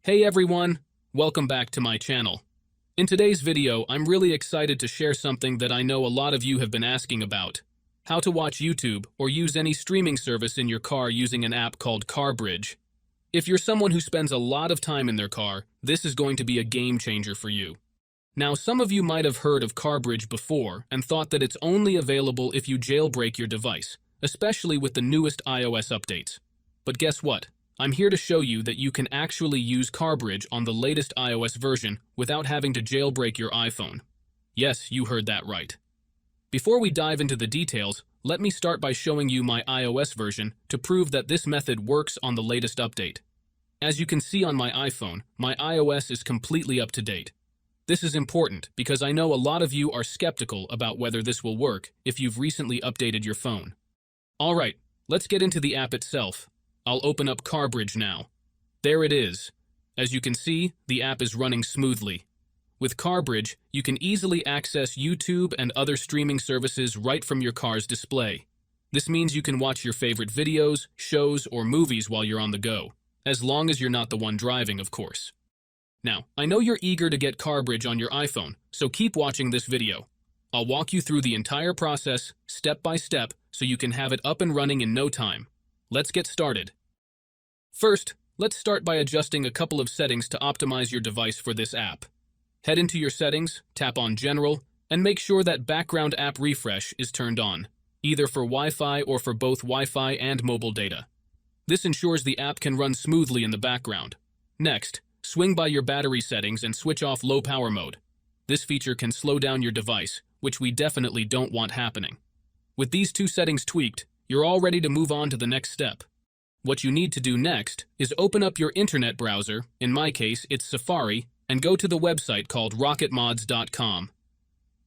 Hey everyone, welcome back to my channel. In today's video, I'm really excited to share something that I know a lot of you have been asking about. How to watch YouTube or use any streaming service in your car using an app called CarBridge. If you're someone who spends a lot of time in their car, this is going to be a game changer for you. Now, some of you might have heard of CarBridge before and thought that it's only available if you jailbreak your device, especially with the newest iOS updates. But guess what? I'm here to show you that you can actually use CarBridge on the latest iOS version without having to jailbreak your iPhone. Yes, you heard that right. Before we dive into the details, let me start by showing you my iOS version to prove that this method works on the latest update. As you can see on my iPhone, my iOS is completely up to date. This is important because I know a lot of you are skeptical about whether this will work if you've recently updated your phone. Alright, let's get into the app itself. I'll open up CarBridge now. There it is. As you can see, the app is running smoothly. With CarBridge, you can easily access YouTube and other streaming services right from your car's display. This means you can watch your favorite videos, shows, or movies while you're on the go, as long as you're not the one driving, of course. Now, I know you're eager to get CarBridge on your iPhone, so keep watching this video. I'll walk you through the entire process, step by step, so you can have it up and running in no time. Let's get started. First, let's start by adjusting a couple of settings to optimize your device for this app. Head into your settings, tap on General, and make sure that background app refresh is turned on, either for Wi-Fi or for both Wi-Fi and mobile data. This ensures the app can run smoothly in the background. Next, swing by your battery settings and switch off low power mode. This feature can slow down your device, which we definitely don't want happening. With these two settings tweaked, you're all ready to move on to the next step. What you need to do next is open up your internet browser, in my case it's Safari, and go to the website called rocketmods.com.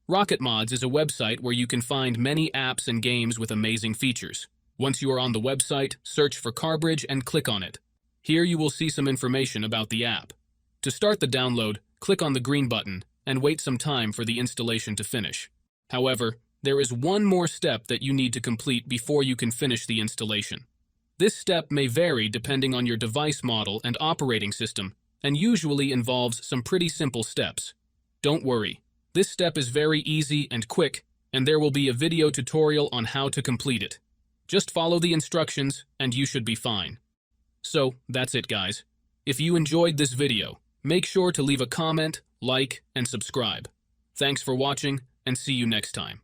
Rocketmods is a website where you can find many apps and games with amazing features. Once you are on the website, search for CarBridge and click on it. Here you will see some information about the app. To start the download, click on the green button and wait some time for the installation to finish. However, there is one more step that you need to complete before you can finish the installation. This step may vary depending on your device model and operating system, and usually involves some pretty simple steps. Don't worry, this step is very easy and quick, and there will be a video tutorial on how to complete it. Just follow the instructions, and you should be fine. So, that's it guys. If you enjoyed this video, make sure to leave a comment, like, and subscribe. Thanks for watching, and see you next time.